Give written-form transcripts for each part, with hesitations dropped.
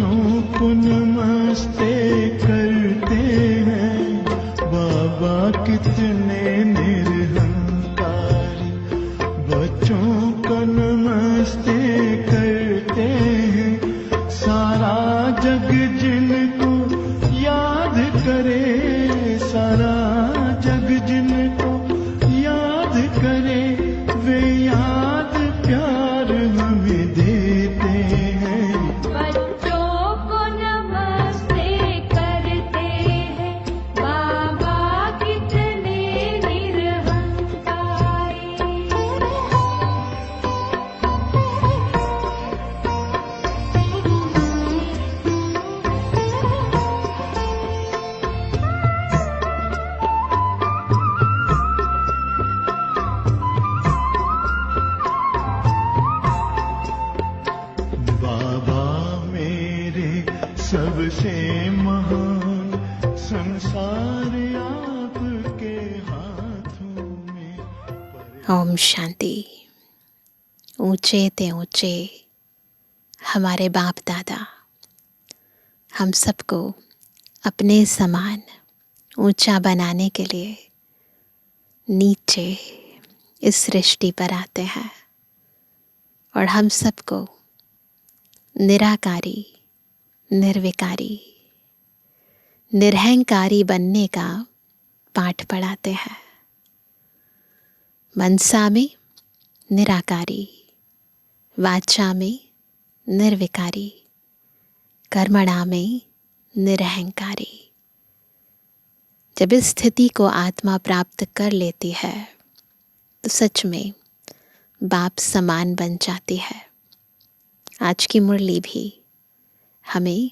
बच्चों को नमस्ते करते हैं, बाबा कितने निरहंकारी। बच्चों को नमस्ते करते हैं, सारा जग जिनको याद करे, सारा जग जिनको याद करे, वे याद प्यार हमें देते हैं। बच्चों को नमस्ते करते हैं, बाबा कितने निरहंकारी। बाबा मेरे सबसे महान, संसार आपके हाथों में। ओम शांति। ऊंचे ते ऊंचे हमारे बाप दादा हम सबको अपने समान ऊंचा बनाने के लिए नीचे इस सृष्टि पर आते हैं और हम सबको निराकारी, निर्विकारी, निरहंकारी बनने का पाठ पढ़ाते हैं। मनसा में निराकारी, वाचा में निर्विकारी, कर्मणा में निरहंकारी। जब इस स्थिति को आत्मा प्राप्त कर लेती है तो सच में बाप समान बन जाती है। आज की मुरली भी हमें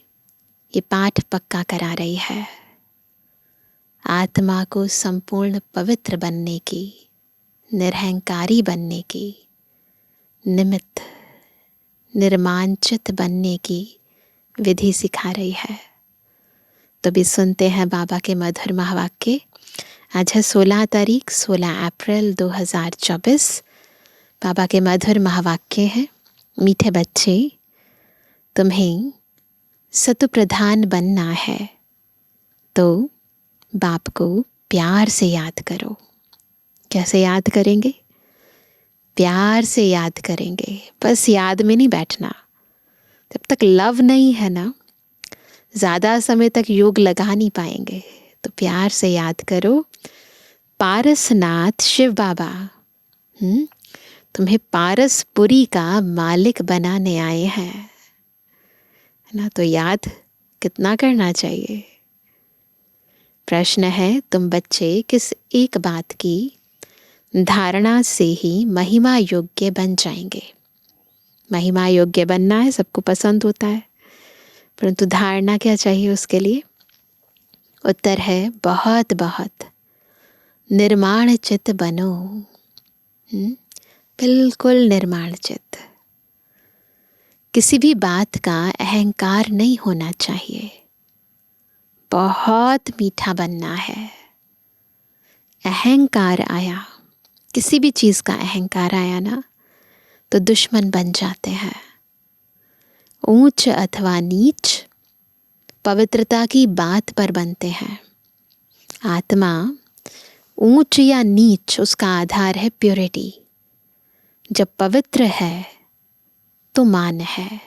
ये पाठ पक्का करा रही है। आत्मा को संपूर्ण पवित्र बनने की, निरहंकारी बनने की, निमित्त निर्मांचित बनने की विधि सिखा रही है। तो भी सुनते हैं बाबा के मधुर महावाक्य। आज है 16 तारीख 16 अप्रैल 2024। बाबा के मधुर महावाक्य हैं। मीठे बच्चे, तुम्हें सतु प्रधान बनना है तो बाप को प्यार से याद करो। कैसे याद करेंगे? प्यार से याद करेंगे। बस याद में नहीं बैठना। जब तक लव नहीं है ना, ज़्यादा समय तक योग लगा नहीं पाएंगे। तो प्यार से याद करो, पारसनाथ शिव बाबा तुम्हें पारसपुरी का मालिक बनाने आए हैं, है ना। तो याद कितना करना चाहिए? प्रश्न है, तुम बच्चे किस एक बात की धारणा से ही महिमा योग्य बन जाएंगे? महिमा योग्य बनना है, सबको पसंद होता है, परंतु धारणा क्या चाहिए उसके लिए? उत्तर है बहुत बहुत निर्माण चित्त बनो। बिल्कुल निर्माण चित्त। किसी भी बात का अहंकार नहीं होना चाहिए। बहुत मीठा बनना है। अहंकार आया, किसी भी चीज़ का अहंकार आया ना, तो दुश्मन बन जाते हैं। ऊंच अथवा नीच पवित्रता की बात पर बनते हैं। आत्मा ऊंच या नीच उसका आधार है प्योरिटी। जब पवित्र है तो मान है,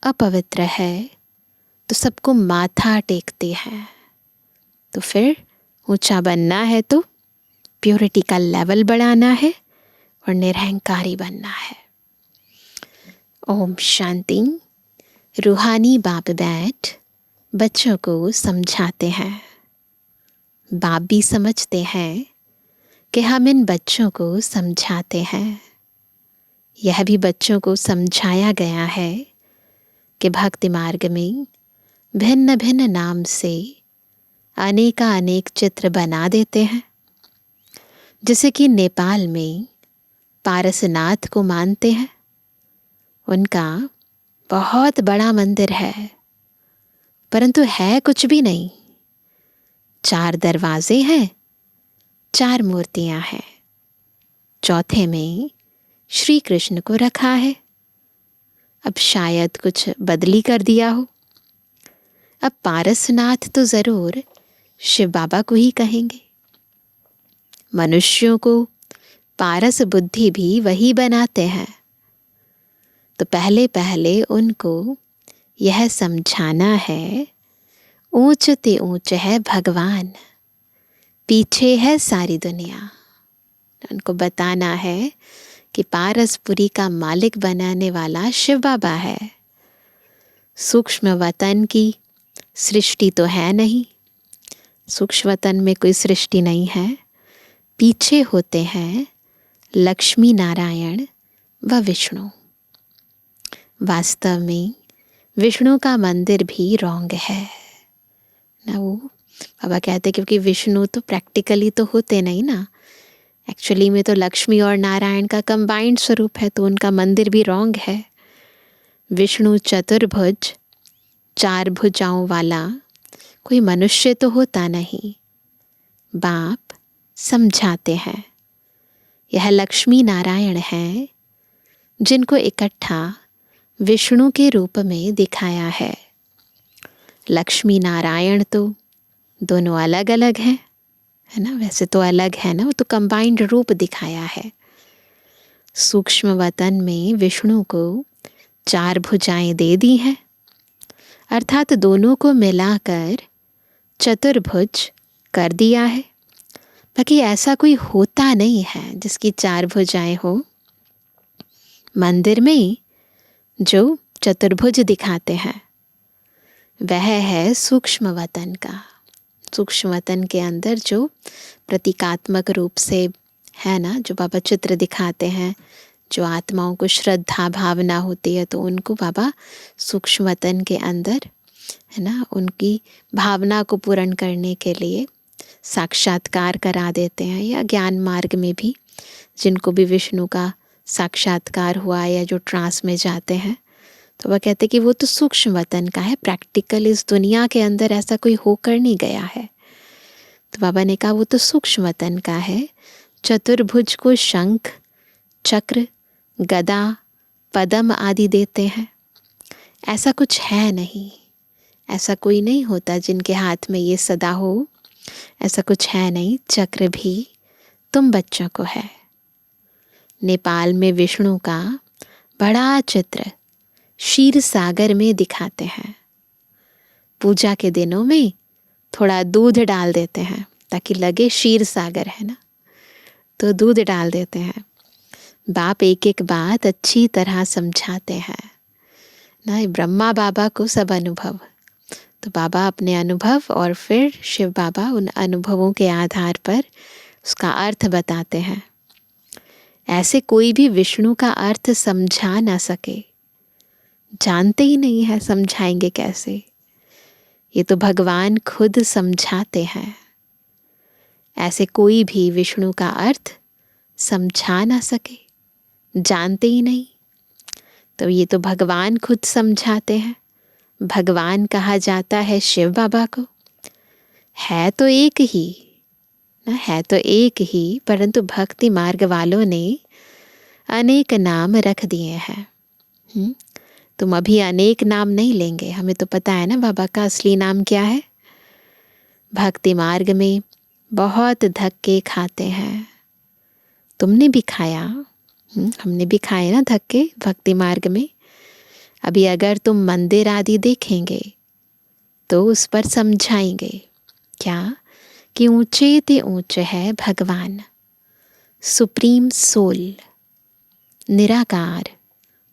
अपवित्र है तो सबको माथा टेकते हैं। तो फिर ऊंचा बनना है तो प्योरिटी का लेवल बढ़ाना है और निरहंकारी बनना है। ओम शांति। रूहानी बाप बैठ बच्चों को समझाते हैं। बाप भी समझते हैं कि हम इन बच्चों को समझाते हैं। यह भी बच्चों को समझाया गया है कि भक्ति मार्ग में भिन्न भिन्न नाम से अनेक चित्र बना देते हैं। जैसे कि नेपाल में पारसनाथ को मानते हैं, उनका बहुत बड़ा मंदिर है, परंतु है कुछ भी नहीं। 4 दरवाजे हैं, 4 मूर्तियां हैं। चौथे में श्री कृष्ण को रखा है। अब शायद कुछ बदली कर दिया हो। अब पारसनाथ तो ज़रूर शिव बाबा को ही कहेंगे। मनुष्यों को पारस बुद्धि भी वही बनाते हैं। तो पहले पहले उनको यह समझाना है, ऊंच ते ऊंच है भगवान, पीछे है सारी दुनिया। उनको बताना है कि पारसपुरी का मालिक बनाने वाला शिव बाबा है। सूक्ष्म वतन की सृष्टि तो है नहीं, सूक्ष्म वतन में कोई सृष्टि नहीं है। पीछे होते हैं लक्ष्मी नारायण व विष्णु। वास्तव में विष्णु का मंदिर भी रॉन्ग है ना। वो बाबा कहते क्योंकि विष्णु तो प्रैक्टिकली तो होते नहीं ना, एक्चुअली में तो लक्ष्मी और नारायण का कंबाइंड स्वरूप है, तो उनका मंदिर भी रॉन्ग है। विष्णु चतुर्भुज, 4 भुजाओं वाला कोई मनुष्य तो होता नहीं। बाप समझाते हैं यह लक्ष्मी नारायण हैं जिनको इकट्ठा विष्णु के रूप में दिखाया है। लक्ष्मी नारायण तो दोनों अलग अलग हैं, है ना। वैसे तो अलग है ना, वो तो कंबाइंड रूप दिखाया है। सूक्ष्म वतन में विष्णु को 4 भुजाएं दे दी हैं, अर्थात दोनों को मिलाकर चतुर्भुज कर दिया है। बाकी ऐसा कोई होता नहीं है जिसकी 4 भुजाएं हो। मंदिर में जो चतुर्भुज दिखाते हैं वह है सूक्ष्म वतन का। सूक्ष्म वतन के अंदर जो प्रतीकात्मक रूप से है ना, जो बाबा चित्र दिखाते हैं, जो आत्माओं को श्रद्धा भावना होती है, तो उनको बाबा सूक्ष्म वतन के अंदर है ना, उनकी भावना को पूर्ण करने के लिए साक्षात्कार करा देते हैं। या ज्ञान मार्ग में भी जिनको भी विष्णु का साक्षात्कार हुआ या जो ट्रांस में जाते हैं, तो वह कहते कि वो तो सूक्ष्म वतन का है, प्रैक्टिकल इस दुनिया के अंदर ऐसा कोई होकर नहीं गया है। तो बाबा ने कहा वो तो सूक्ष्म वतन का है। चतुर्भुज को शंख, चक्र, गदा, पद्म आदि देते हैं। ऐसा कुछ है नहीं, ऐसा कोई नहीं होता जिनके हाथ में ये सदा हो, ऐसा कुछ है नहीं। चक्र भी तुम बच्चों को है। नेपाल में विष्णु का बड़ा चित्र क्षीर सागर में दिखाते हैं। पूजा के दिनों में थोड़ा दूध डाल देते हैं ताकि लगे क्षीर सागर है ना, तो दूध डाल देते हैं। बाप एक एक बात अच्छी तरह समझाते हैं ना। ब्रह्मा बाबा को सब अनुभव, तो बाबा अपने अनुभव और फिर शिव बाबा उन अनुभवों के आधार पर उसका अर्थ बताते हैं। ऐसे कोई भी विष्णु का अर्थ समझा ना सके, जानते ही नहीं है, समझाएंगे कैसे। ये तो भगवान खुद समझाते हैं। ऐसे कोई भी विष्णु का अर्थ समझा ना सके, जानते ही नहीं, तो ये तो भगवान खुद समझाते हैं। भगवान कहा जाता है शिव बाबा को। है तो एक ही ना, है तो एक ही, परंतु भक्ति मार्ग वालों ने अनेक नाम रख दिए हैं। तुम अभी अनेक नाम नहीं लेंगे, हमें तो पता है ना बाबा का असली नाम क्या है। भक्ति मार्ग में बहुत धक्के खाते हैं, तुमने भी खाया, हमने भी खाए ना धक्के भक्ति मार्ग में। अभी अगर तुम मंदिर आदि देखेंगे तो उस पर समझाएंगे क्या कि ऊंचे ते ऊंचे है भगवान, सुप्रीम सोल, निराकार,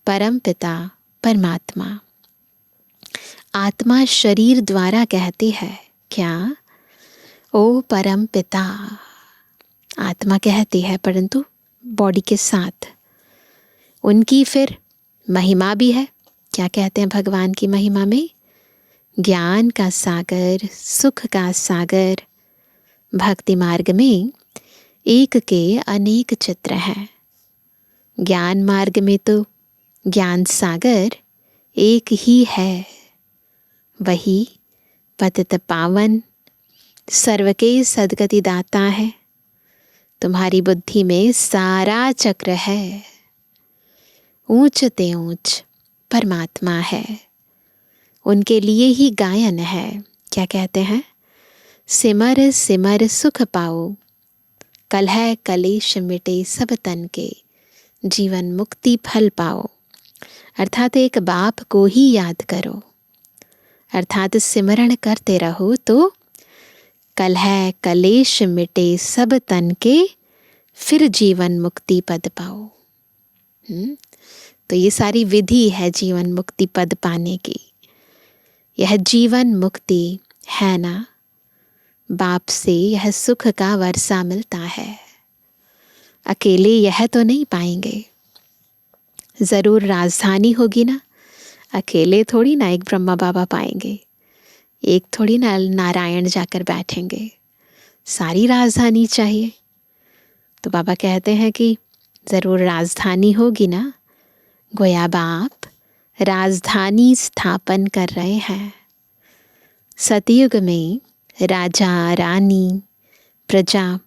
परम पिता, परमात्मा। आत्मा शरीर द्वारा कहती है क्या, ओ परम पिता, आत्मा कहती है, परंतु बॉडी के साथ। उनकी फिर महिमा भी है। क्या कहते हैं भगवान की महिमा में? ज्ञान का सागर, सुख का सागर। भक्ति मार्ग में एक के अनेक चित्र हैं। ज्ञान मार्ग में तो ज्ञान सागर एक ही है, वही पतित पावन सर्व के सद्गति दाता है। तुम्हारी बुद्धि में सारा चक्र है। ऊंच ते ऊंच परमात्मा है, उनके लिए ही गायन है। क्या कहते हैं? सिमर सिमर सुख पाओ, कलह कलेश मिटे सब तन के, जीवन मुक्ति फल पाओ। अर्थात एक बाप को ही याद करो, अर्थात सिमरण करते रहो तो कलह कलेश मिटे सब तन के, फिर जीवन मुक्ति पद पाओ। तो ये सारी विधि है जीवन मुक्ति पद पाने की। यह जीवन मुक्ति है ना, बाप से यह सुख का वर्षा मिलता है। अकेले यह तो नहीं पाएंगे, ज़रूर राजधानी होगी ना। अकेले थोड़ी ना एक ब्रह्मा बाबा पाएंगे, एक थोड़ी ना नारायण जाकर बैठेंगे, सारी राजधानी चाहिए। तो बाबा कहते हैं कि ज़रूर राजधानी होगी ना। गोया बाप राजधानी स्थापन कर रहे हैं। सतयुग में राजा रानी प्रजा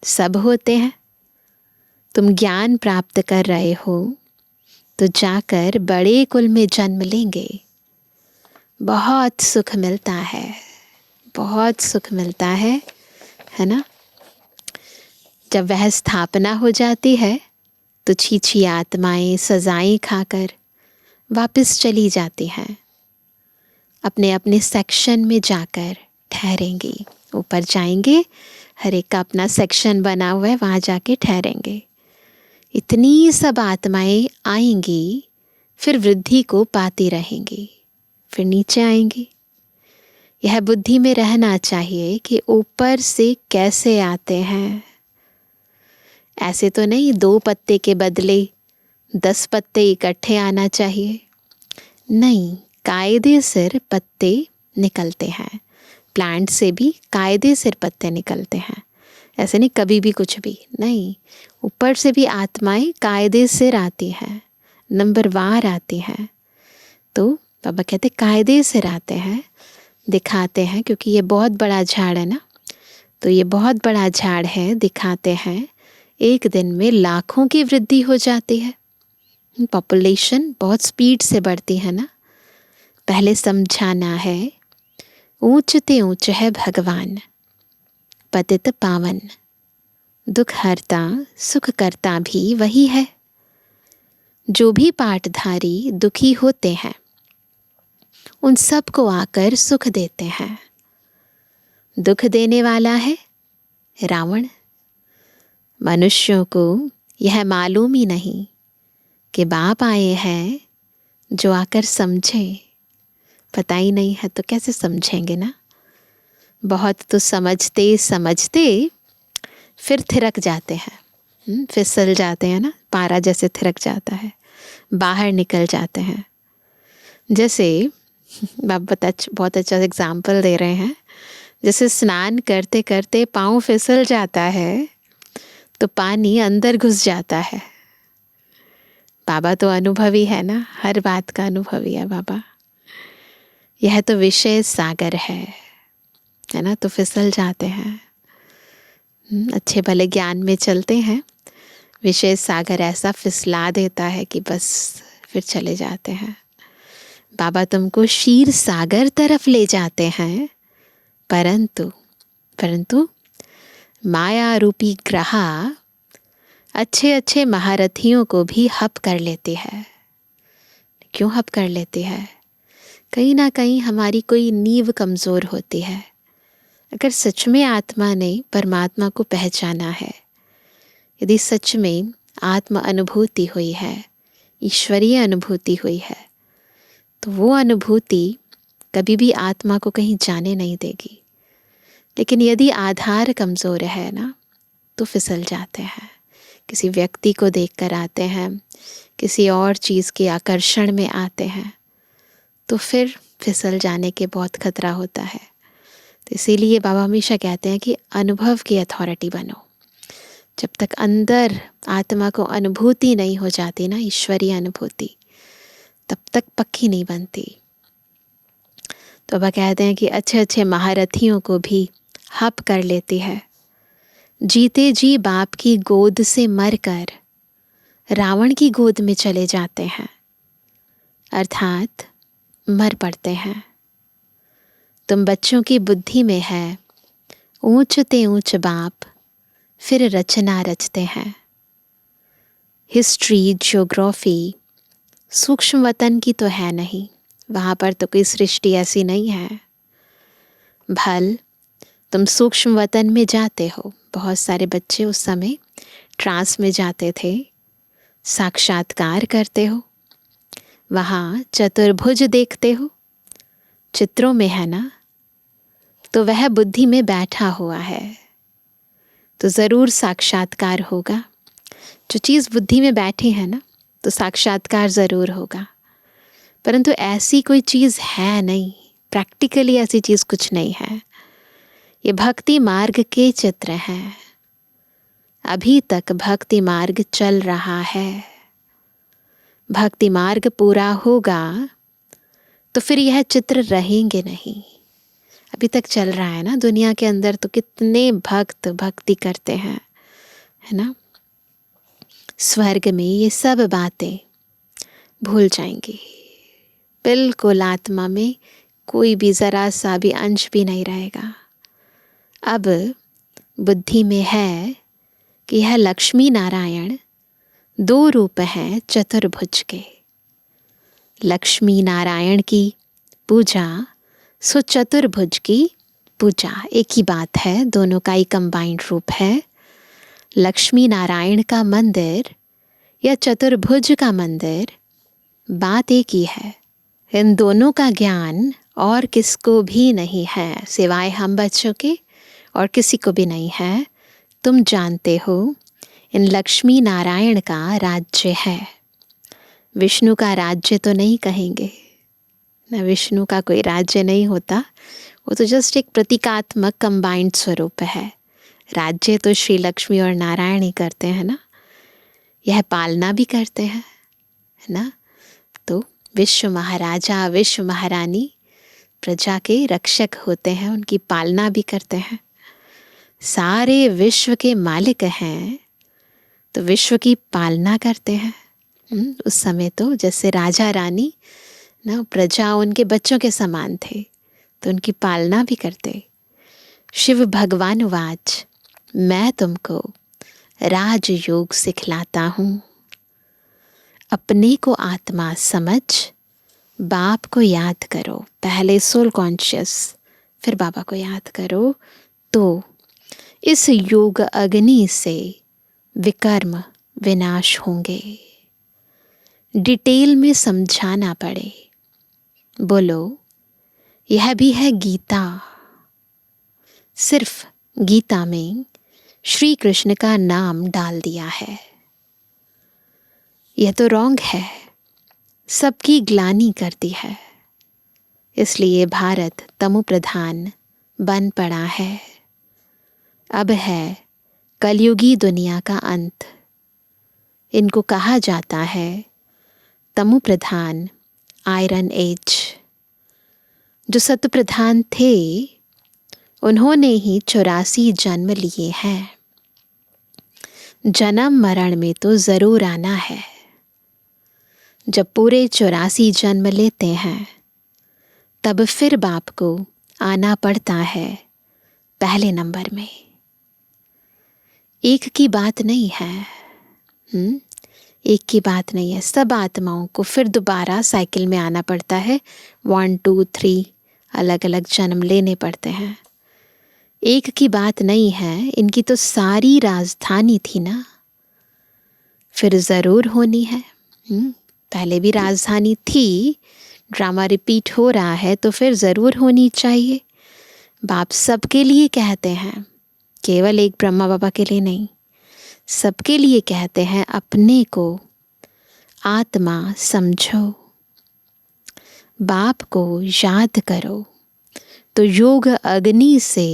सब होते हैं। तुम ज्ञान प्राप्त कर रहे हो तो जाकर बड़े कुल में जन्म लेंगे। बहुत सुख मिलता है, बहुत सुख मिलता है ना। जब वह स्थापना हो जाती है तो छीछी आत्माएं सजाएं खाकर वापस चली जाती हैं, अपने अपने सेक्शन में जाकर ठहरेंगी। ऊपर जाएंगे, हर एक का अपना सेक्शन बना हुआ है, वहाँ जाके ठहरेंगे। इतनी सब आत्माएं आएंगी, फिर वृद्धि को पाती रहेंगी, फिर नीचे आएंगी। यह बुद्धि में रहना चाहिए कि ऊपर से कैसे आते हैं। ऐसे तो नहीं 2 पत्ते के बदले 10 पत्ते इकट्ठे आना चाहिए। नहीं, कायदे सिर पत्ते निकलते हैं। प्लांट से भी कायदे सिर पत्ते निकलते हैं। ऐसे नहीं कभी भी कुछ भी नहीं, ऊपर से भी आत्माएं कायदे सिर आती हैं, नंबरवार आती हैं। तो बाबा कहते कायदे सिर आते हैं, दिखाते हैं, क्योंकि ये बहुत बड़ा झाड़ है ना। तो ये बहुत बड़ा झाड़ है, दिखाते हैं। एक दिन में लाखों की वृद्धि हो जाती है। पॉपुलेशन बहुत स्पीड से बढ़ती है ना। पहले समझाना है, ऊंचते ऊंच है भगवान, पतित पावन, दुख हरता सुख करता भी वही है। जो भी पाठधारी दुखी होते हैं उन सब को आकर सुख देते हैं। दुख देने वाला है रावण। मनुष्यों को यह मालूम ही नहीं कि बाप आए हैं जो आकर समझे। पता ही नहीं है तो कैसे समझेंगे ना। बहुत तो समझते समझते फिर थिरक जाते हैं, फिसल जाते हैं ना। पारा जैसे थिरक जाता है, बाहर निकल जाते हैं। जैसे बाप बहुत अच्छा एग्जाम्पल दे रहे हैं। जैसे स्नान करते करते पाँव फिसल जाता है तो पानी अंदर घुस जाता है। बाबा तो अनुभवी है ना, हर बात का अनुभवी है बाबा। यह तो विषय सागर है ना, तो फिसल जाते हैं। अच्छे भले ज्ञान में चलते हैं, विषय सागर ऐसा फिसला देता है कि बस फिर चले जाते हैं। बाबा तुमको क्षीर सागर तरफ ले जाते हैं, परंतु माया रूपी ग्रहा अच्छे अच्छे महारथियों को भी हप कर लेती है। क्यों हप कर लेती है? कहीं ना कहीं हमारी कोई नींव कमज़ोर होती है। अगर सच में आत्मा ने परमात्मा को पहचाना है, यदि सच में आत्म अनुभूति हुई है, ईश्वरीय अनुभूति हुई है, तो वो अनुभूति कभी भी आत्मा को कहीं जाने नहीं देगी। लेकिन यदि आधार कमज़ोर है ना, तो फिसल जाते हैं। किसी व्यक्ति को देखकर आते हैं, किसी और चीज़ के आकर्षण में आते हैं, तो फिर फिसल जाने के बहुत खतरा होता है। तो इसीलिए बाबा हमेशा कहते हैं कि अनुभव की अथॉरिटी बनो। जब तक अंदर आत्मा को अनुभूति नहीं हो जाती ना, ईश्वरीय अनुभूति, तब तक पक्की नहीं बनती। तो बाबा कहते हैं कि अच्छे अच्छे महारथियों को भी हप कर लेती है। जीते जी बाप की गोद से मरकर रावण की गोद में चले जाते हैं। अर्थात मर पड़ते हैं। तुम बच्चों की बुद्धि में है ऊंच ते ऊंच बाप, फिर रचना रचते हैं। हिस्ट्री, ज्योग्राफी सूक्ष्म वतन की तो है नहीं, वहाँ पर तो कोई सृष्टि ऐसी नहीं है। भल तुम सूक्ष्म वतन में जाते हो, बहुत सारे बच्चे उस समय ट्रांस में जाते थे, साक्षात्कार करते हो, वहाँ चतुर्भुज देखते हो, चित्रों में है ना, तो वह बुद्धि में बैठा हुआ है, तो ज़रूर साक्षात्कार होगा। जो चीज़ बुद्धि में बैठी है ना, तो साक्षात्कार ज़रूर होगा। परंतु ऐसी कोई चीज़ है नहीं, प्रैक्टिकली ऐसी चीज़ कुछ नहीं है। ये भक्ति मार्ग के चित्र हैं। अभी तक भक्ति मार्ग चल रहा है। भक्ति मार्ग पूरा होगा तो फिर यह चित्र रहेंगे नहीं। अभी तक चल रहा है ना दुनिया के अंदर, तो कितने भक्त भक्ति करते हैं, है ना। स्वर्ग में ये सब बातें भूल जाएंगी, बिल्कुल आत्मा में कोई भी ज़रा सा भी अंश भी नहीं रहेगा। अब बुद्धि में है कि यह लक्ष्मी नारायण दो रूप हैं चतुर्भुज के। लक्ष्मी नारायण की पूजा सो चतुर्भुज की पूजा, एक ही बात है, दोनों का ही कंबाइंड रूप है। लक्ष्मी नारायण का मंदिर या चतुर्भुज का मंदिर, बात एक ही है। इन दोनों का ज्ञान और किसको भी नहीं है, सिवाय हम बच्चों के, और किसी को भी नहीं है। तुम जानते हो इन लक्ष्मी नारायण का राज्य है। विष्णु का राज्य तो नहीं कहेंगे ना, विष्णु का कोई राज्य नहीं होता, वो तो जस्ट एक प्रतीकात्मक कंबाइंड स्वरूप है। राज्य तो श्री लक्ष्मी और नारायण ही करते हैं ना, यह पालना भी करते हैं, है ना। तो विश्व महाराजा विश्व महारानी प्रजा के रक्षक होते हैं, उनकी पालना भी करते हैं। सारे विश्व के मालिक हैं तो विश्व की पालना करते हैं। उस समय तो जैसे राजा रानी ना, प्रजा उनके बच्चों के समान थे, तो उनकी पालना भी करते। शिव भगवान वाच, मैं तुमको राजयोग सिखलाता हूँ। अपने को आत्मा समझ, बाप को याद करो। पहले सोल कॉन्शियस, फिर बाबा को याद करो, तो इस योग अग्नि से विकर्म विनाश होंगे। डिटेल में समझाना पड़े, बोलो यह भी है गीता। सिर्फ गीता में श्री कृष्ण का नाम डाल दिया है, यह तो रॉन्ग है, सबकी ग्लानि करती है। इसलिए भारत तमो प्रधान बन पड़ा है। अब है कलयुगी दुनिया का अंत। इनको कहा जाता है तमो प्रधान आयरन एज। जो सत्य प्रधान थे उन्होंने ही 84 जन्म लिए हैं। जन्म मरण में तो ज़रूर आना है। जब पूरे 84 जन्म लेते हैं तब फिर बाप को आना पड़ता है पहले नंबर में। एक की बात नहीं है, एक की बात नहीं है। सब आत्माओं को फिर दोबारा साइकिल में आना पड़ता है। 1 2 3 अलग अलग जन्म लेने पड़ते हैं। एक की बात नहीं है। इनकी तो सारी राजधानी थी ना, फिर ज़रूर होनी है। पहले भी राजधानी थी, ड्रामा रिपीट हो रहा है तो फिर ज़रूर होनी चाहिए। बाप सबके लिए कहते हैं, केवल एक ब्रह्मा बाबा के लिए नहीं, सबके लिए कहते हैं अपने को आत्मा समझो, बाप को याद करो, तो योग अग्नि से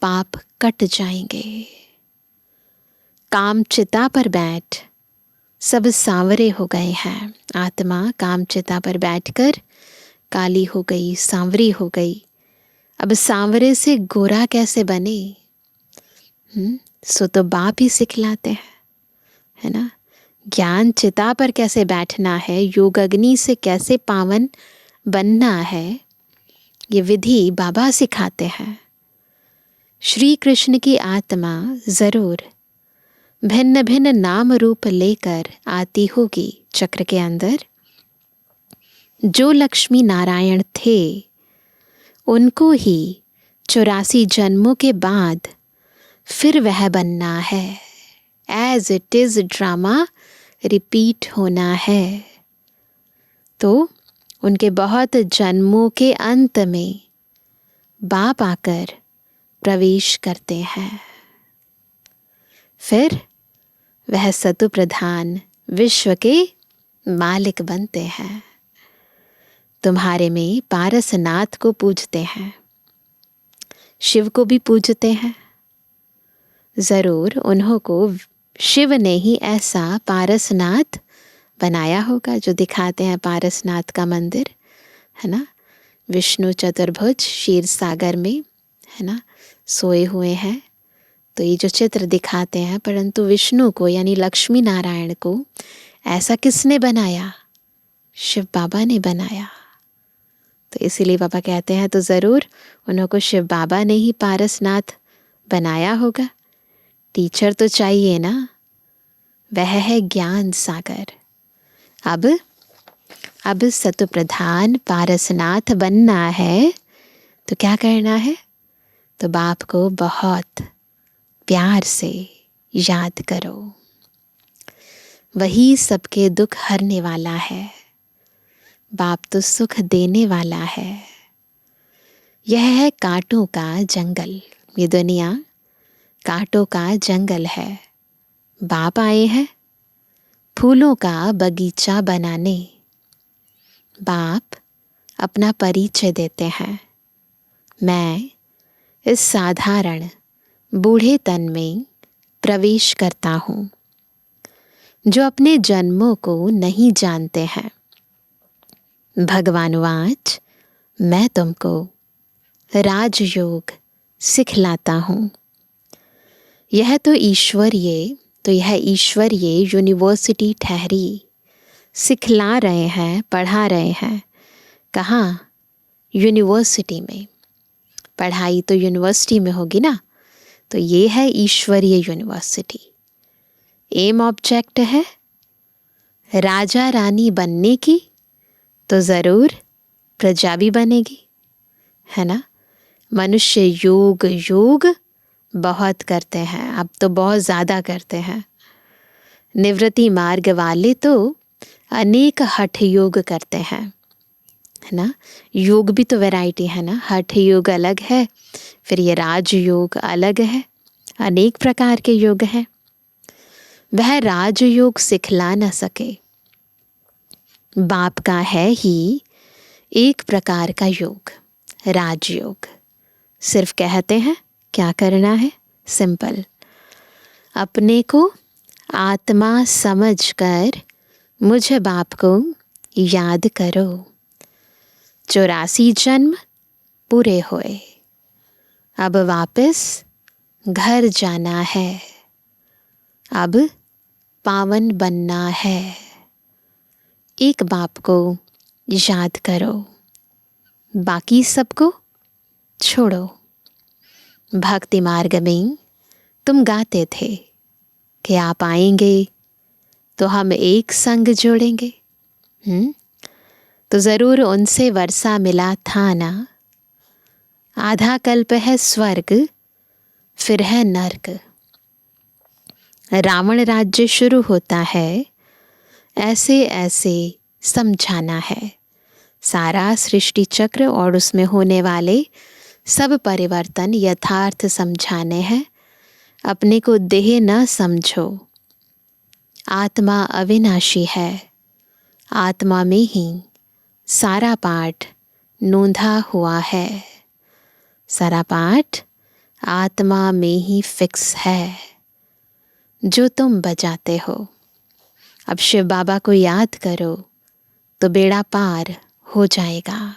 पाप कट जाएंगे। काम चिता पर बैठ सब सांवरे हो गए हैं। आत्मा काम चिता पर बैठकर काली हो गई, सांवरी हो गई। अब सांवरे से गोरा कैसे बने? सो तो बाप ही सिखलाते हैं, है ना। ज्ञान चिता पर कैसे बैठना है, योग अग्नि से कैसे पावन बनना है, ये विधि बाबा सिखाते हैं। श्री कृष्ण की आत्मा ज़रूर भिन्न भिन्न नाम रूप लेकर आती होगी चक्र के अंदर। जो लक्ष्मी नारायण थे उनको ही 84 जन्मों के बाद फिर वह बनना है। As it is drama repeat होना है। तो उनके बहुत जन्मों के अंत में बाप आकर प्रवेश करते हैं। फिर वह सतु प्रधान विश्व के मालिक बनते हैं। तुम्हारे में पारसनाथ को पूजते हैं, शिव को भी पूजते हैं। ज़रूर उन्हों को शिव ने ही ऐसा पारसनाथ बनाया होगा जो दिखाते हैं पारसनाथ का मंदिर, है ना। विष्णु चतुर्भुज क्षीर सागर में, है ना, सोए हुए हैं। तो ये जो चित्र दिखाते हैं, परंतु विष्णु को यानी लक्ष्मी नारायण को ऐसा किसने बनाया? शिव बाबा ने बनाया। तो इसीलिए बाबा कहते हैं तो ज़रूर उन्हों को शिव बाबा ने ही पारसनाथ बनाया होगा। टीचर तो चाहिए ना, वह है ज्ञान सागर। अब सतु प्रधान पारसनाथ बनना है तो क्या करना है? तो बाप को बहुत प्यार से याद करो। वही सबके दुख हरने वाला है। बाप तो सुख देने वाला है। यह है कांटों का जंगल। ये दुनिया कांटों का जंगल है। बाप आए हैं फूलों का बगीचा बनाने। बाप अपना परिचय देते हैं। मैं इस साधारण बूढ़े तन में प्रवेश करता हूँ। जो अपने जन्मों को नहीं जानते हैं, भगवान आज मैं तुमको राजयोग सिखलाता हूँ। यह ईश्वरीय यूनिवर्सिटी ठहरी। सिखला रहे हैं, पढ़ा रहे हैं। कहाँ? यूनिवर्सिटी में। पढ़ाई तो यूनिवर्सिटी में होगी ना। तो ये है ईश्वरीय यूनिवर्सिटी। एम ऑब्जेक्ट है राजा रानी बनने की, तो ज़रूर प्रजा भी बनेगी, है ना। मनुष्य योग बहुत करते हैं, अब तो बहुत ज़्यादा करते हैं। निवृत्ति मार्ग वाले तो अनेक हठ योग करते हैं, है ना। योग भी तो वैरायटी है ना। हठ योग अलग है, फिर ये राजयोग अलग है। अनेक प्रकार के योग हैं। वह राजयोग सिखला न सके। बाप का है ही एक प्रकार का योग, राजयोग। सिर्फ कहते हैं क्या करना है, सिंपल। अपने को आत्मा समझकर मुझ बाप को याद करो। 84 जन्म पूरे हुए, अब वापस घर जाना है। अब पावन बनना है। एक बाप को याद करो, बाकी सबको छोड़ो। भक्ति मार्ग में तुम गाते थे कि आप आएंगे तो हम एक संग जोड़ेंगे। तो ज़रूर उनसे वर्षा मिला था ना। आधा कल्प है स्वर्ग, फिर है नर्क। रावण राज्य शुरू होता है, ऐसे ऐसे समझाना है। सारा सृष्टि चक्र और उसमें होने वाले सब परिवर्तन यथार्थ समझाने हैं। अपने को देह न समझो। आत्मा अविनाशी है। आत्मा में ही सारा पाठ नोंधा हुआ है। सारा पाठ आत्मा में ही फिक्स है जो तुम बजाते हो। अब शिव बाबा को याद करो तो बेड़ा पार हो जाएगा।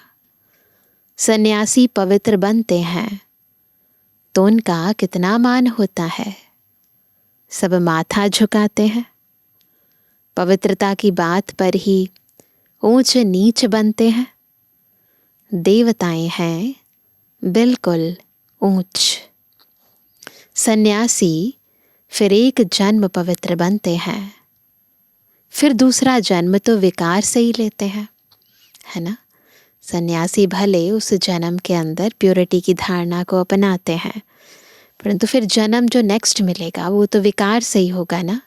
सन्यासी पवित्र बनते हैं तो उनका कितना मान होता है। सब माथा झुकाते हैं। पवित्रता की बात पर ही ऊंच नीच बनते हैं। देवताएं हैं बिल्कुल ऊंच। सन्यासी फिर एक जन्म पवित्र बनते हैं, फिर दूसरा जन्म तो विकार से ही लेते हैं, है ना। सन्यासी भले उस जन्म के अंदर प्योरिटी की धारणा को अपनाते हैं, परंतु फिर जन्म जो नेक्स्ट मिलेगा वो तो विकार से ही होगा ना।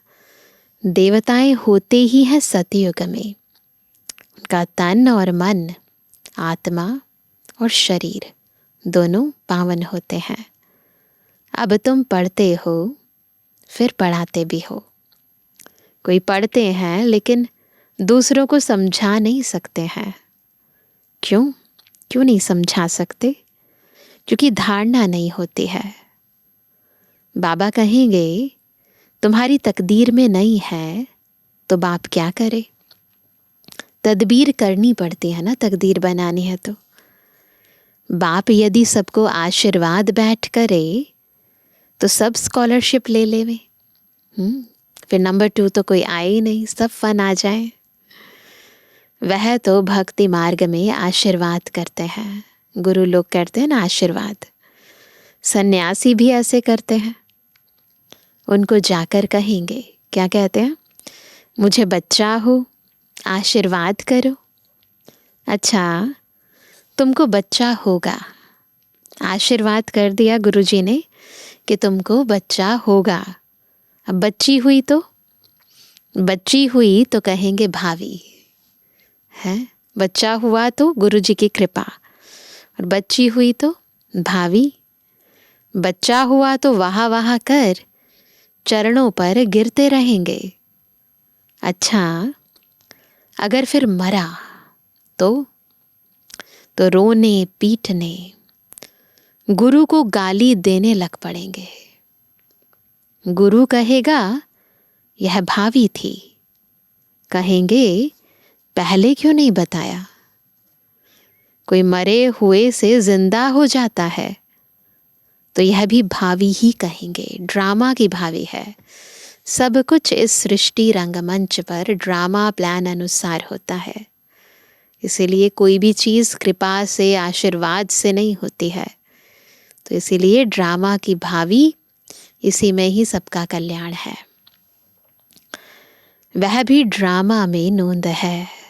देवताएं होते ही हैं सतयुग में। उनका तन और मन, आत्मा और शरीर दोनों पावन होते हैं। अब तुम पढ़ते हो, फिर पढ़ाते भी हो। कोई पढ़ते हैं लेकिन दूसरों को समझा नहीं सकते हैं। क्यों नहीं समझा सकते? क्योंकि धारणा नहीं होती है। बाबा कहेंगे तुम्हारी तकदीर में नहीं है तो बाप क्या करे? तदबीर करनी पड़ती है ना, तकदीर बनानी है तो। बाप यदि सबको आशीर्वाद बैठ करे तो सब स्कॉलरशिप ले लेवे, फिर नंबर 2 तो कोई आए ही नहीं, सब फन आ जाए। वह तो भक्ति मार्ग में आशीर्वाद करते हैं। गुरु लोग करते हैं ना आशीर्वाद, सन्यासी भी ऐसे करते हैं। उनको जाकर कहेंगे, क्या कहते हैं? मुझे बच्चा हो, आशीर्वाद करो। अच्छा, तुमको बच्चा होगा, आशीर्वाद कर दिया गुरुजी ने कि तुमको बच्चा होगा। अब बच्ची हुई तो कहेंगे भावी है। बच्चा हुआ तो गुरुजी की कृपा, और बच्ची हुई तो भावी। बच्चा हुआ तो वाह कर चरणों पर गिरते रहेंगे। अच्छा, अगर फिर मरा तो रोने पीटने, गुरु को गाली देने लग पड़ेंगे। गुरु कहेगा यह भावी थी, कहेंगे पहले क्यों नहीं बताया? कोई मरे हुए से जिंदा हो जाता है तो यह भी भावी ही कहेंगे, ड्रामा की भावी है। सब कुछ इस सृष्टि रंगमंच पर ड्रामा प्लान अनुसार होता है। इसीलिए कोई भी चीज़ कृपा से, आशीर्वाद से नहीं होती है। तो इसीलिए ड्रामा की भावी, इसी में ही सबका कल्याण है। वह भी ड्रामा में नूंद है।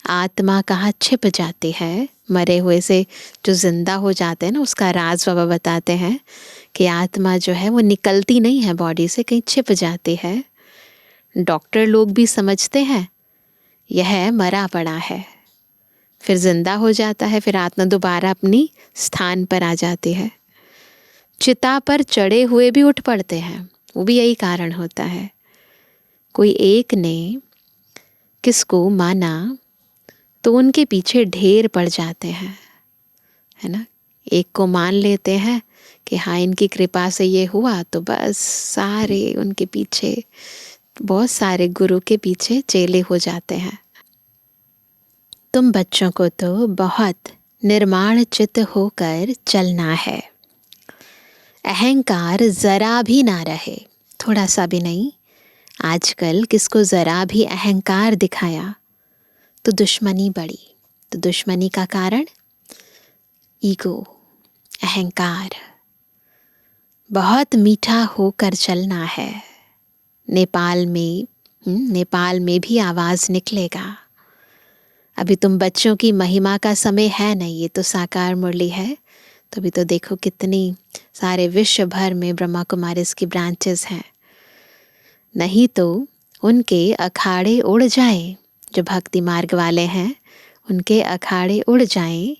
आत्मा कहाँ छिप जाती है? मरे हुए से जो जिंदा हो जाते हैं ना, उसका राज बाबा बताते हैं कि आत्मा जो है वो निकलती नहीं है बॉडी से, कहीं छिप जाती है। डॉक्टर लोग भी समझते हैं यह मरा पड़ा है, फिर जिंदा हो जाता है, फिर आत्मा दोबारा अपनी स्थान पर आ जाती है। चिता पर चढ़े हुए भी उठ पड़ते हैं, वो भी यही कारण होता है। कोई एक ने किसको माना तो उनके पीछे ढेर पड़ जाते हैं, है ना। एक को मान लेते हैं कि हाँ इनकी कृपा से ये हुआ, तो बस सारे उनके पीछे, बहुत सारे गुरु के पीछे चेले हो जाते हैं। तुम बच्चों को तो बहुत निर्माण चित्त होकर चलना है। अहंकार जरा भी ना रहे, थोड़ा सा भी नहीं। आजकल किसको जरा भी अहंकार दिखाया तो दुश्मनी बढ़ी। तो दुश्मनी का कारण ईगो, अहंकार। बहुत मीठा होकर चलना है। नेपाल में भी आवाज़ निकलेगा। अभी तुम बच्चों की महिमा का समय है नहीं, ये तो साकार मुरली है। तो अभी तो देखो कितनी सारे विश्व भर में ब्रह्मा कुमारीज की ब्रांचेस हैं। नहीं तो उनके अखाड़े उड़ जाएं, जो भक्ति मार्ग वाले हैं उनके अखाड़े उड़ जाएं,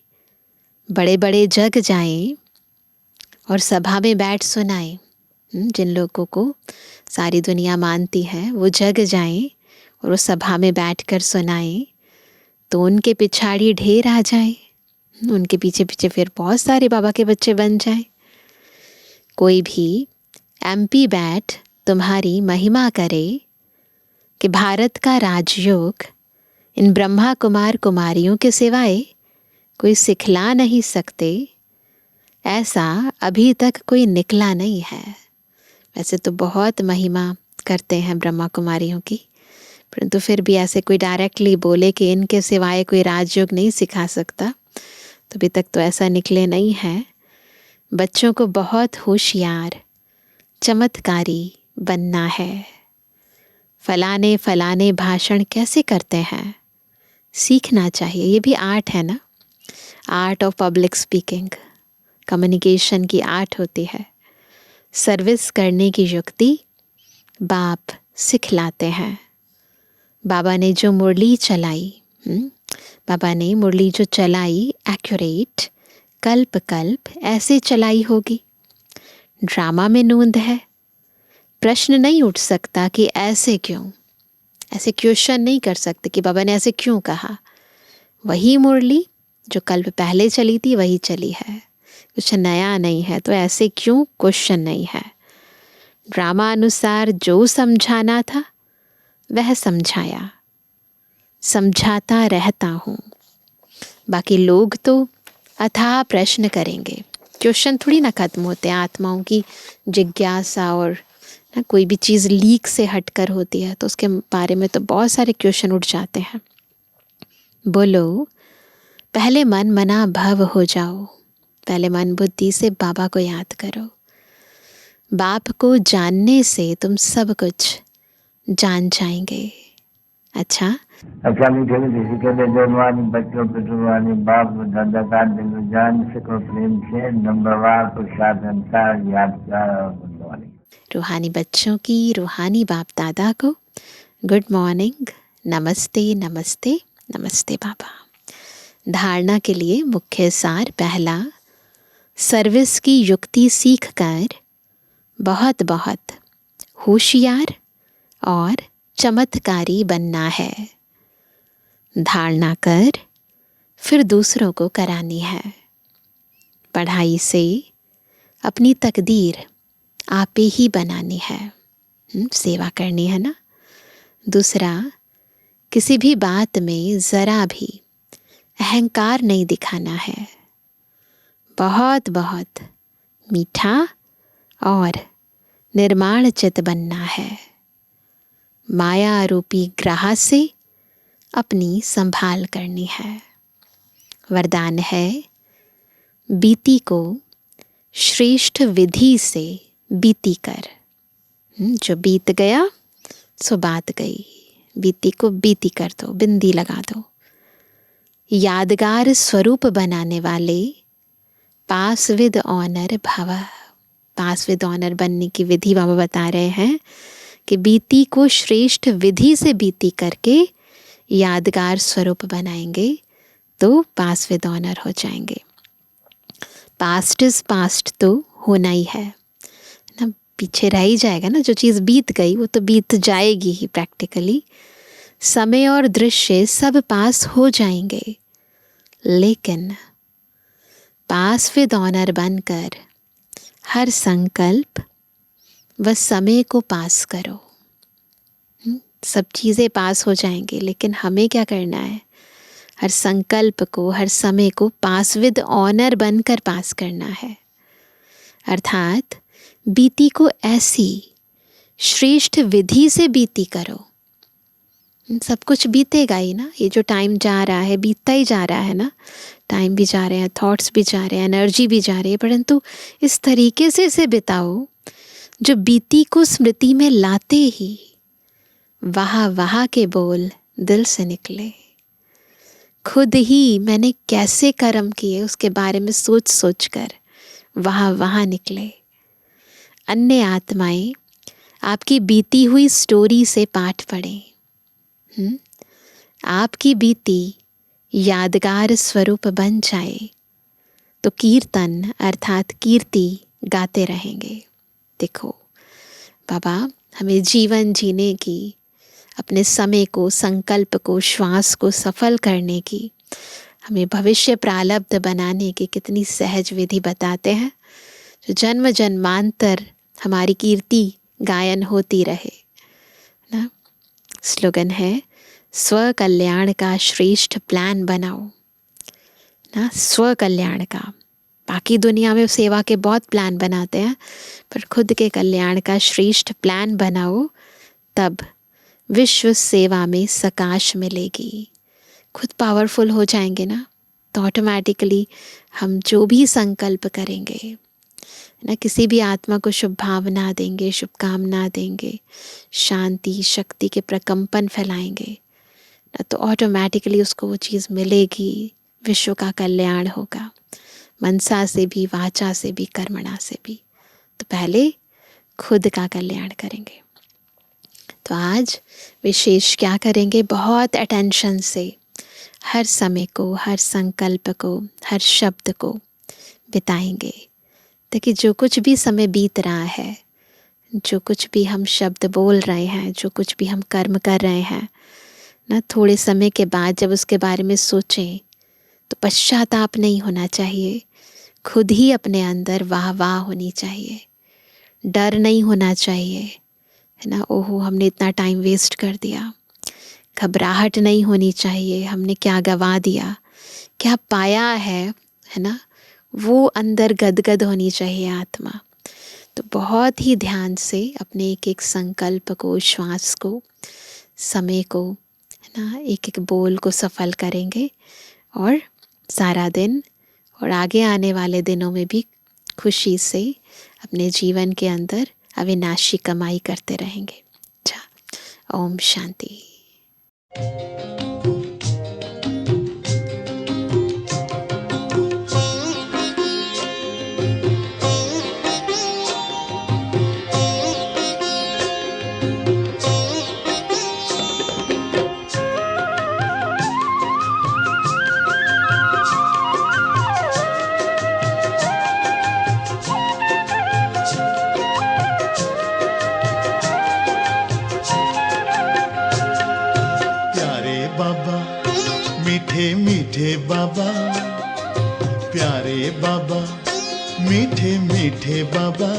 बड़े बड़े जग जाएं और सभा में बैठ सुनाएं। जिन लोगों को सारी दुनिया मानती है वो जग जाएं और वो सभा में बैठकर सुनाएं, तो उनके पिछाड़ी ढेर आ जाए, उनके पीछे पीछे फिर बहुत सारे बाबा के बच्चे बन जाए। कोई भी MP बैठ तुम्हारी महिमा करे कि भारत का राजयोग इन ब्रह्मा कुमार कुमारियों के सिवाय कोई सिखला नहीं सकते, ऐसा अभी तक कोई निकला नहीं है। वैसे तो बहुत महिमा करते हैं ब्रह्मा कुमारियों की, परंतु फिर भी ऐसे कोई डायरेक्टली बोले कि इनके सिवाय कोई राजयोग नहीं सिखा सकता, तो अभी तक तो ऐसा निकले नहीं है। बच्चों को बहुत होशियार, चमत्कारी बनना है। फलाने फलाने भाषण कैसे करते हैं सीखना चाहिए। ये भी आर्ट है ना, art of public speaking, communication की आर्ट होती है। सर्विस करने की युक्ति बाप सिखलाते हैं। बाबा ने जो मुरली चलाई, बाबा ने मुरली जो चलाई एक्यूरेट, कल्प कल्प ऐसे चलाई होगी। ड्रामा में नूंद है। प्रश्न नहीं उठ सकता कि ऐसे क्यों, ऐसे क्वेश्चन नहीं कर सकते कि बाबा ने ऐसे क्यों कहा। वही मुरली जो कल्प पहले चली थी वही चली है, कुछ नया नहीं है, तो ऐसे क्यों क्वेश्चन नहीं है। ड्रामा अनुसार जो समझाना था वह समझाया, समझाता रहता हूँ। बाकी लोग तो अथाह प्रश्न करेंगे। क्वेश्चन थोड़ी ना खत्म होते हैं। आत्माओं की जिज्ञासा और ना कोई भी चीज़ लीक से हटकर होती है तो उसके बारे में तो बहुत सारे क्वेश्चन उठ जाते हैं। बोलो, पहले मन मना भव हो जाओ। पहले मन बुद्धि से बाबा को याद करो। बाप को जानने से तुम सब कुछ जान जाएंगे। अच्छा, मीठे मीठे के लिए जन्मानी बच्चों पे जुर्मानी बाप दादा का दिल जान सको प्रेम से नंबरवार प्रसाद अंसार यादगार और बुद्धवानी। रूहानी बच्चों की रूहानी बाप दादा को गुड मॉर्निंग, नमस्ते नमस्ते नमस्ते बाबा। धारणा के लिए मुख्य सार पहला, सर्विस की युक्ति सीख कर बहुत बहुत होशियार और चमत्कारी बनना है। धारणा कर फिर दूसरों को करानी है। पढ़ाई से अपनी तकदीर आपे ही बनानी है, सेवा करनी है ना। दूसरा, किसी भी बात में ज़रा भी अहंकार नहीं दिखाना है। बहुत बहुत मीठा और निर्माण चित बनना है। माया आरोपी ग्राह से अपनी संभाल करनी है। वरदान है, बीती को श्रेष्ठ विधि से बीती कर। जो बीत गया सो बात गई, बीती को बीती कर दो, बिंदी लगा दो। यादगार स्वरूप बनाने वाले पास विद ऑनर भव। पास विद ऑनर बनने की विधि बाबा बता रहे हैं कि बीती को श्रेष्ठ विधि से बीती करके यादगार स्वरूप बनाएंगे तो पास विद ऑनर हो जाएंगे। पास्ट इज पास्ट तो होना ही है ना, पीछे रह ही जाएगा ना। जो चीज़ बीत गई वो तो बीत जाएगी ही प्रैक्टिकली। समय और दृश्य सब पास हो जाएंगे, लेकिन पास विद ऑनर बनकर हर संकल्प व समय को पास करो। सब चीज़ें पास हो जाएंगी, लेकिन हमें क्या करना है? हर संकल्प को, हर समय को पास विद ऑनर बनकर पास करना है। अर्थात बीती को ऐसी श्रेष्ठ विधि से बीती करो। सब कुछ बीतेगा ही ना। ये जो टाइम जा रहा है बीतता ही जा रहा है ना। टाइम भी जा रहे हैं, थॉट्स भी जा रहे हैं, एनर्जी भी जा रही है, परंतु इस तरीके से इसे बिताओ जो बीती को स्मृति में लाते ही वाह वाह के बोल दिल से निकले। खुद ही मैंने कैसे कर्म किए उसके बारे में सोच सोच कर वाह वाह निकले। अन्य आत्माएं आपकी बीती हुई स्टोरी से पाठ पढ़ें। आपकी बीती यादगार स्वरूप बन जाए तो कीर्तन अर्थात कीर्ति गाते रहेंगे। देखो बाबा हमें जीवन जीने की, अपने समय को, संकल्प को, श्वास को सफल करने की, हमें भविष्य प्रारब्ध बनाने की कितनी सहज विधि बताते हैं, जो जन्म जन्मांतर हमारी कीर्ति गायन होती रहे ना। स्लोगन है, स्व कल्याण का श्रेष्ठ प्लान बनाओ ना। स्व कल्याण का, बाकी दुनिया में सेवा के बहुत प्लान बनाते हैं, पर खुद के कल्याण का श्रेष्ठ प्लान बनाओ, तब विश्व सेवा में सकाश मिलेगी। खुद पावरफुल हो जाएंगे ना, तो ऑटोमेटिकली हम जो भी संकल्प करेंगे ना, किसी भी आत्मा को शुभ भावना देंगे, शुभकामना देंगे, शांति शक्ति के प्रकंपन फैलाएंगे ना, तो ऑटोमेटिकली उसको वो चीज़ मिलेगी। विश्व का कल्याण होगा, मनसा से भी, वाचा से भी, कर्मणा से भी। तो पहले खुद का कल्याण करेंगे। तो आज विशेष क्या करेंगे, बहुत अटेंशन से हर समय को, हर संकल्प को, हर शब्द को बिताएंगे, ताकि जो कुछ भी समय बीत रहा है, जो कुछ भी हम शब्द बोल रहे हैं, जो कुछ भी हम कर्म कर रहे हैं ना, थोड़े समय के बाद जब उसके बारे में सोचें तो पश्चाताप नहीं होना चाहिए। खुद ही अपने अंदर वाह वाह होनी चाहिए, डर नहीं होना चाहिए, है ना, ओहो हमने इतना टाइम वेस्ट कर दिया। घबराहट नहीं होनी चाहिए, हमने क्या गवा दिया, क्या पाया है ना, वो अंदर गदगद होनी चाहिए आत्मा। तो बहुत ही ध्यान से अपने एक एक संकल्प को, श्वास को, समय को, है ना, एक एक बोल को सफल करेंगे और सारा दिन और आगे आने वाले दिनों में भी खुशी से अपने जीवन के अंदर अविनाशी कमाई करते रहेंगे। अच्छा, ओम शांति। मीठे मीठे बाबा, प्यारे बाबा, मीठे मीठे बाबा,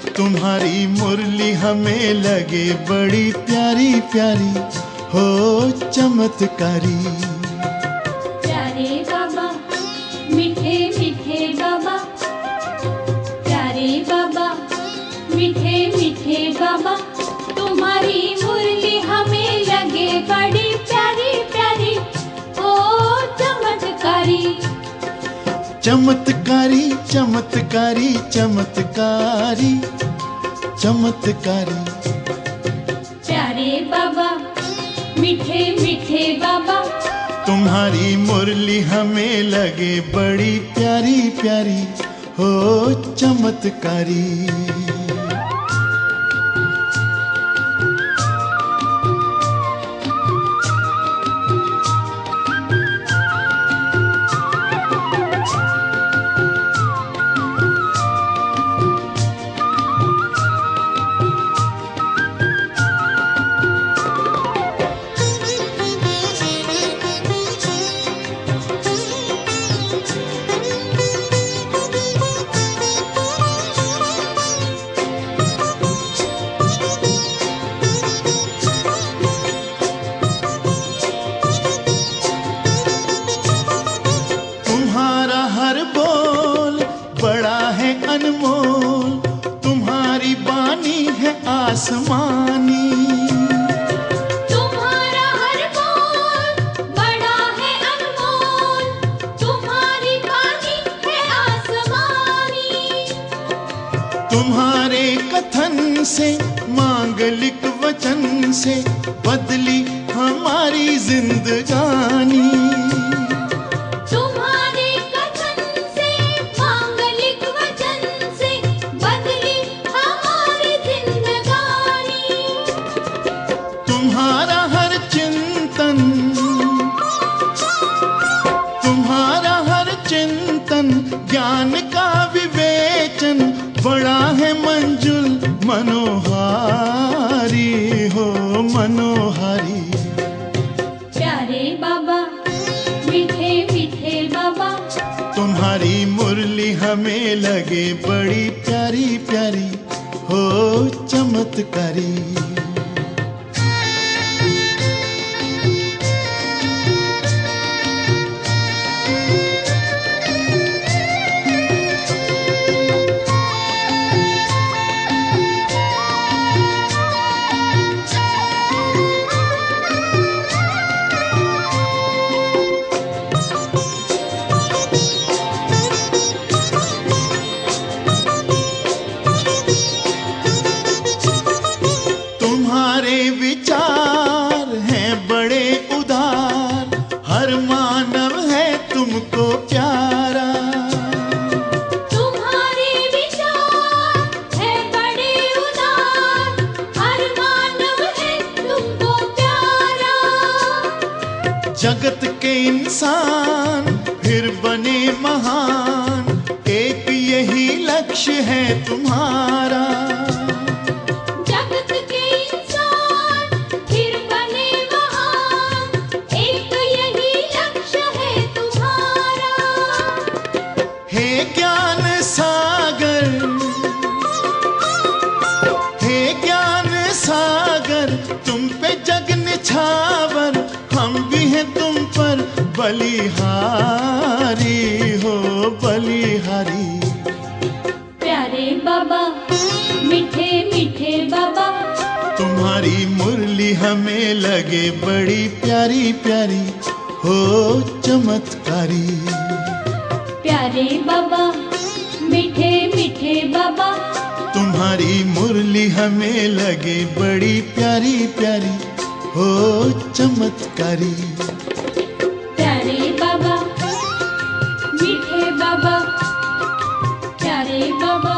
तुम्हारी मुरली हमें लगे बड़ी प्यारी प्यारी, हो चमत्कारी। प्यारे बाबा, मीठे मीठे बाबा, प्यारे बाबा, मीठे मीठे बाबा, तुम्हारी मुरली हमें लगे बड़ी प्यारी प्यारी, चमत्कारी चमत्कारी चमत्कारी चमत्कारी। प्यारे बाबा, मीठे मीठे बाबा, तुम्हारी मुरली हमें लगे बड़ी प्यारी प्यारी, हो चमत्कारी। अनमोल तुम्हारी बानी है आसमानी, तुम्हारा हर बोल बड़ा है अनमोल, तुम्हारी बानी है आसमानी। तुम्हारे कथन से, मांगलिक वचन से बदली हमारी जिंदगानी। ज्ञान का विवेचन बड़ा है मंजुल मनोहारी, हो मनोहारी। प्यारे बाबा, मीठे मीठे बाबा, तुम्हारी मुरली हमें लगे बड़ी प्यारी प्यारी, हो चमत्कारी। जगत के इंसान फिर बने महान, एक यही लक्ष्य है तुम्हारा। जगत के इंसान फिर बने महान, एक यही लक्ष्य है तुम्हारा। हे ज्ञान सागर, हे ज्ञान सागर, तुम पे जग निछावर, हम भी हैं तुम पर बलिहारी हो बलिहारी। प्यारे बाबा मीठे मीठे बाबा, तुम्हारी मुरली हमें लगे बड़ी प्यारी प्यारी हो चमत्कारी। प्यारे बाबा मीठे मीठे बाबा, तुम्हारी मुरली हमें लगे बड़ी प्यारी प्यारी हो चमत्कारी। प्यारे बाबा मीठे बाबा, प्यारे बाबा